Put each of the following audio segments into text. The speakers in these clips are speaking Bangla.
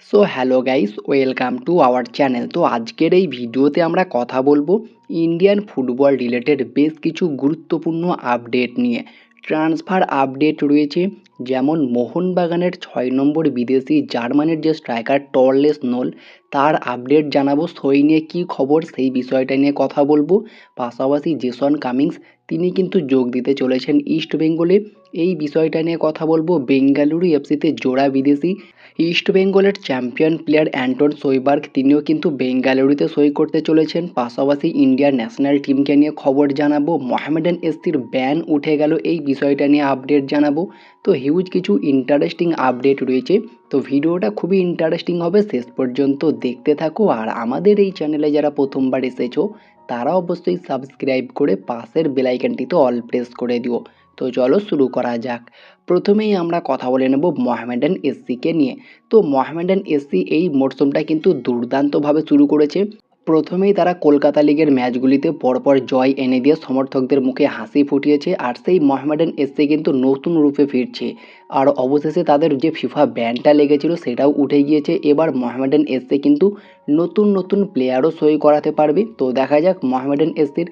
So hello guys, welcome to our channel. তো আজকের এই ভিডিওতে আমরা কথা বলবো ইন্ডিয়ান ফুটবল রিলেটেড বেশ কিছু গুরুত্বপূর্ণ আপডেট নিয়ে। ট্রান্সফার আপডেট রয়েছে, যেমন মোহনবাগানের 6 নম্বর বিদেশি জার্মানির যে স্ট্রাইকার টরলেস নোল, তার আপডেট জানাবো। সই নিয়ে কী খবর সেই বিষয়টা নিয়ে কথা বলবো। পাশাপাশি জেসন কামিংস, তিনি কিন্তু যোগ দিতে চলেছেন ইস্ট বেঙ্গলে, এই বিষয়টা নিয়ে কথা বলবো। বেঙ্গালুরু এফসিতে জোড়া বিদেশি, ইস্ট বেঙ্গলের চ্যাম্পিয়ন প্লেয়ার অ্যান্টন সোইবার্গ, তিনিও কিন্তু বেঙ্গালুরুতে সই করতে চলেছেন। পাশাপাশি ইন্ডিয়ার ন্যাশনাল টিমকে নিয়ে খবর জানাবো। মোহামেডান এসসির ব্যান উঠে গেল, এই বিষয়টা নিয়ে আপডেট জানাবো। তো হিউজ কিছু ইন্টারেস্টিং আপডেট রয়েছে। তো ভিডিওটা খুবই ইন্টারেস্টিং হবে, শেষ পর্যন্ত দেখতে থাকো। আর আমাদের এই চ্যানেলে যারা প্রথমবার এসেছো, তারা অবশ্যই সাবস্ক্রাইব করে পাশের বেলাইকনটিতে অল প্রেস করে দিও। তো চলো শুরু করা যাক। প্রথমেই আমরা কথা বলে নেব মোহামেডান এসসিকে নিয়ে। তো মোহামেডান এসসি এই মরশুমটা কিন্তু দুর্দান্তভাবে শুরু করেছে। প্রথমেই তারা কলকাতা লিগের ম্যাচগুলিতে পরপর জয় এনে দিয়ে সমর্থকদের মুখে হাসি ফুটিয়েছে, আর সেই মোহামেডান এসসি কিন্তু নতুন রূপে ফিরছে। আর অবশেষে তাদের যে ফিফা ব্যানটা লেগেছিল সেটাও উঠে গিয়েছে। এবার মোহামেডান এসসি কিন্তু নতুন নতুন প্লেয়ারও সই করাতে পারবে। তো দেখা যাক মোহামেডান এসসির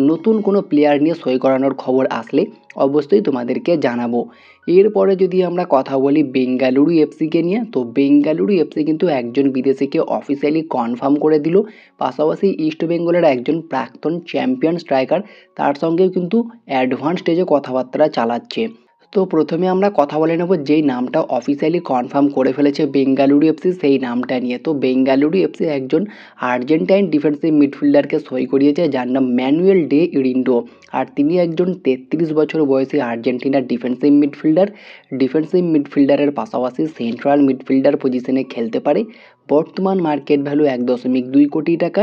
নতুন কোনো প্লেয়ার নিয়ে সই করানোর খবর আসলে অবশ্যই তোমাদেরকে জানাবো। এরপরে যদি আমরা কথা বলি বেঙ্গালুরু এফসিকে নিয়ে, তো বেঙ্গালুরু এফসি কিন্তু একজন বিদেশিকে অফিসিয়ালি কনফার্ম করে দিল। পাশাপাশি ইস্ট বেঙ্গলের একজন প্রাক্তন চ্যাম্পিয়ন স্ট্রাইকার, তার সঙ্গেও কিন্তু অ্যাডভান্স স্টেজে কথাবার্তা চালাচ্ছে। তো প্রথমে আমরা কথা বলে নেব যেই নামটা অফিসিয়ালি কনফার্ম করে ফেলেছে বেঙ্গালুরু এফসি, সেই নামটা নিয়ে। তো বেঙ্গালুরু এফসি একজন আর্জেন্টাইন ডিফেন্সিভ মিডফিল্ডারকে সই করিয়েছে, যার নাম ম্যানুয়েল ডে ইরিন্ডো। আর তিনি একজন 33 বছর বয়সী আর্জেন্টিনার ডিফেন্সিভ মিডফিল্ডারের পাশাপাশি সেন্ট্রাল মিডফিল্ডার পজিশনে খেলতে পারে। বর্তমান মার্কেট ভ্যালু 1.2 কোটি টাকা।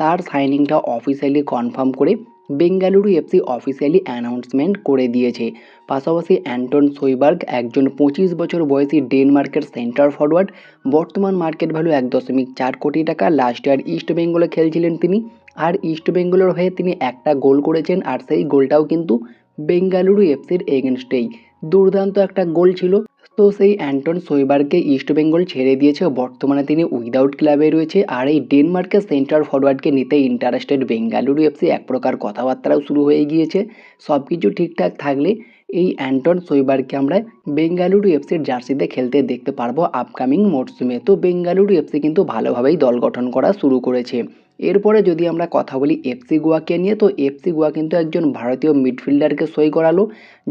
তার সাইনিংটা অফিসিয়ালি কনফার্ম করে বেঙ্গালুরু এফসি অফিসিয়ালি অ্যানাউন্সমেন্ট করে দিয়েছে। পাশাপাশি অ্যান্টন সোইবার্গ একজন 25 বছর বয়সী ডেনমার্কের সেন্টার ফরওয়ার্ড। বর্তমান মার্কেট ভ্যালু 1.4 কোটি টাকা। লাস্ট ইয়ার ইস্ট বেঙ্গলে খেলছিলেন তিনি, আর ইস্ট বেঙ্গলের হয়ে তিনি একটা গোল করেছেন, আর সেই গোলটাও কিন্তু বেঙ্গালুরু এফসির এগেনস্টেই। দুর্দান্ত একটা গোল ছিল। তো সেই অ্যান্টন সোইবার্গকে ইস্ট বেঙ্গল ছেড়ে দিয়েছে, বর্তমানে তিনি উইদাউট ক্লাবে রয়েছে। আর এই ডেনমার্কের সেন্টার ফরওয়ার্ডকে নিতে ইন্টারেস্টেড বেঙ্গালুরু এফসি, এক প্রকার কথাবার্তাও শুরু হয়ে গিয়েছে। সব কিছু ঠিকঠাক থাকলে এই অ্যান্টন সোইবার্গকে আমরা বেঙ্গালুরু এফসির জার্সিতে খেলতে দেখতে পারবো আপকামিং মরশুমে। তো বেঙ্গালুরু এফসি কিন্তু ভালোভাবেই দল গঠন করা শুরু করেছে। এরপরে যদি আমরা কথা বলি এফসি গোয়াকে নিয়ে, তো এফসি গোয়া কিন্তু একজন ভারতীয় মিডফিল্ডারকে সই করালো,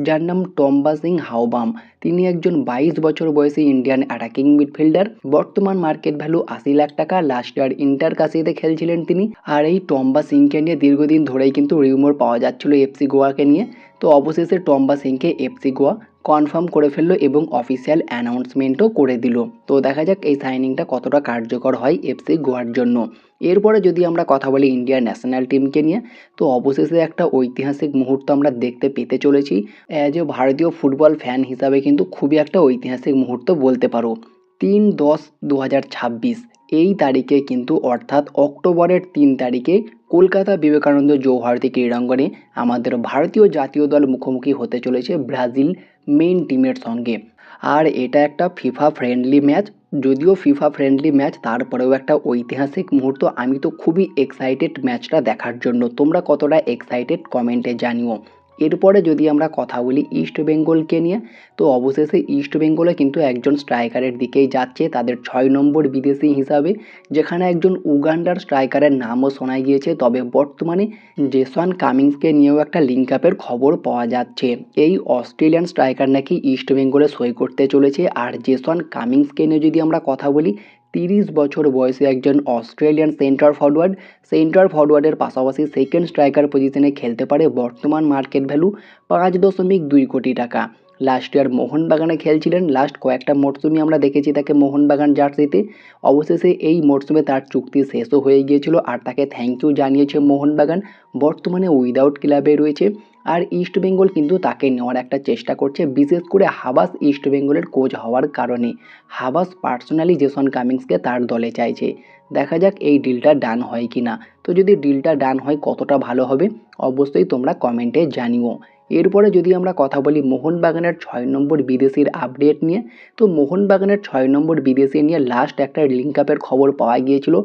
যার নাম টম্বা সিং হাওবাম। তিনি একজন 22 বছর বয়সী ইন্ডিয়ান অ্যাটাকিং মিডফিল্ডার। বর্তমান মার্কেট ভ্যালু 80 লাখ টাকা। লাস্ট ইয়ার ইন্টার কাশিতে খেলছিলেন তিনি। আর এই টম্বা সিংকে নিয়ে দীর্ঘদিন ধরেই কিন্তু রিউমার পাওয়া যাচ্ছিল এফসি গোয়াকে নিয়ে। তো অবশেষে টম্বা সিংকে এফসি গোয়া কনফার্ম করে ফেললো এবং অফিসিয়াল অ্যানাউন্সমেন্টও করে দিল। তো দেখা যাক এই সাইনিংটা কতটা কার্যকর হয় এফসি গোয়ার জন্য। এরপরে যদি আমরা কথা বলি ইন্ডিয়ান ন্যাশনাল টিমকে নিয়ে, তো অবশেষে একটা ঐতিহাসিক মুহূর্ত আমরা দেখতে পেতে চলেছি। অ্যাজ এ ভারতীয় ফুটবল ফ্যান হিসাবে কিন্তু খুবই একটা ঐতিহাসিক মুহূর্ত বলতে পারো। 3/10/2026 এই তারিখে কিন্তু, অর্থাৎ অক্টোবরের 3 তারিখে কলকাতা বিবেকানন্দ জওহরলাল ক্রীড়াঙ্গনে আমাদের ভারতীয় জাতীয় দল মুখোমুখি হতে চলেছে ব্রাজিল মেইন টিমের সঙ্গে। আর এটা একটা ফিফা ফ্রেন্ডলি ম্যাচ। যদিও ফিফা ফ্রেন্ডলি ম্যাচ, তারপরেও একটা ঐতিহাসিক মুহূর্ত। আমি তো খুবই এক্সাইটেড ম্যাচটা দেখার জন্য। তোমরা কতটা এক্সাইটেড কমেন্টে জানিও। এরপরে যদি আমরা কথা বলি ইস্ট বেঙ্গলকে নিয়ে, তো অবশেষে ইস্ট বেঙ্গলে কিন্তু একজন স্ট্রাইকারের দিকেই যাচ্ছে তাদের 6 নম্বর বিদেশি হিসাবে, যেখানে একজন উগান্ডার স্ট্রাইকারের নামও শোনা গিয়েছে। তবে বর্তমানে জেসন কামিংসকে নিয়েও একটা লিঙ্ক আপের খবর পাওয়া যাচ্ছে। এই অস্ট্রেলিয়ান স্ট্রাইকার নাকি ইস্ট বেঙ্গলে সই করতে চলেছে। আর জেসন কামিংসকে নিয়ে যদি আমরা কথা বলি, 30 বছর বয়সী একজন অস্ট্রেলিয়ান সেন্টার ফরওয়ার্ডের পাশাপাশি সেকেন্ড স্ট্রাইকার পজিশনে খেলতে পারে। বর্তমান মার্কেট ভ্যালু 5.2 কোটি টাকা। Last year মোহনবাগানে খেলছিলেন। লাস্ট কয়েকটা মরশুমে আমরা দেখেছি তাকে মোহনবাগান জার্সিতে। অবশেষে এই মরশুমে তার চুক্তি শেষও হয়ে গিয়েছিল, আর তাকে থ্যাংক ইউ জানিয়েছে মোহনবাগান। বর্তমানে উইদাউট ক্লাবে রয়েছে। আর ইস্ট বেঙ্গল কিন্তু তাকে নেওয়ার একটা চেষ্টা করছে, বিশেষ করে হাবাস ইস্ট বেঙ্গলের কোচ হওয়ার কারণে। হাবাস পার্সোনালি জেসন কামিংসকে তার দলে চাইছে। দেখা যাক এই ডিলটা ডান হয় কি না। তো যদি ডিলটা ডান হয় কতটা ভালো হবে অবশ্যই তোমরা কমেন্টে জানিও। এরপরে যদি আমরা কথা বলি মোহনবাগানের 6 নম্বর বিদেশির আপডেট নিয়ে, তো মোহনবাগানের 6 নম্বর বিদেশি নিয়ে লাস্ট একটা লিঙ্ক আপের খবর পাওয়া গিয়েছিল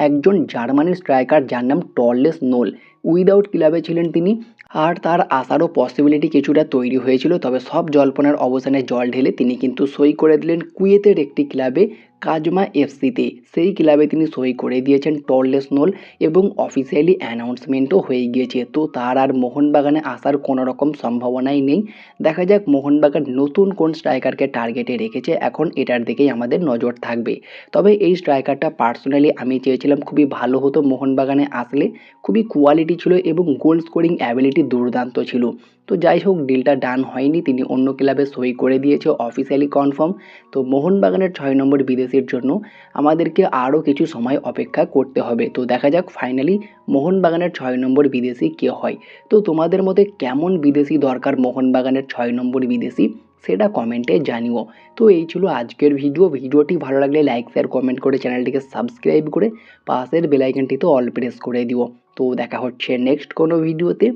একজন জার্মানির স্ট্রাইকার যার নাম টর্লেস নোল। উইদাউট ক্লাবে ছিলেন তিনি, আর তার আসারও পসিবিলিটি কিছুটা তৈরি হয়েছিল, তবে সব জল্পনার অবসানে জল ঢেলে তিনি কিন্তু সই করে দিলেন কুয়েতের একটি ক্লাবে কাজমা এফসিতে। সেই ক্লাবে তিনি সই করে দিয়েছেন টর্লেস নোল এবং অফিসিয়ালি অ্যানাউন্সমেন্টও হয়ে গিয়েছে। তো তার আর মোহনবাগানে আসার কোনো রকম সম্ভাবনাই নেই। দেখা যাক মোহনবাগান নতুন কোন স্ট্রাইকারকে টার্গেটে রেখেছে, এখন এটার দিকেই আমাদের নজর থাকবে। তবে এই স্ট্রাইকারটা পার্সোনালি আমি চেয়েছিলাম খুবই ভালো হতো মোহনবাগানে আসলে, খুবই কোয়ালিটি ছিল এবং গোল স্কোরিং অ্যাবিলিটি দুর্দান্ত ছিল। তো যাই হোক, ডিলটা ডান হয়নি, তিনি অন্য ক্লাবে সই করে দিয়েছে, অফিসিয়ালি কনফার্ম। তো মোহনবাগানের 6 নম্বর বিদেশির জন্য আমাদেরকে আরও কিছু সময় অপেক্ষা করতে হবে। তো দেখা যাক ফাইনালি মোহনবাগানের 6 নম্বর বিদেশি কে হয়। তো তোমাদের মতে কেমন বিদেশি দরকার মোহনবাগানের 6 নম্বর বিদেশি, সেটা কমেন্টে জানিও। তো এই ছিল আজকের ভিডিওটি ভালো লাগলে লাইক শেয়ার কমেন্ট করে চ্যানেলটিকে সাবস্ক্রাইব করে পাশের বেল আইকনটিতে অল প্রেস করে দিও। তো দেখা হচ্ছে নেক্সট কোনো ভিডিওতে।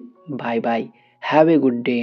Bye bye, have a good day.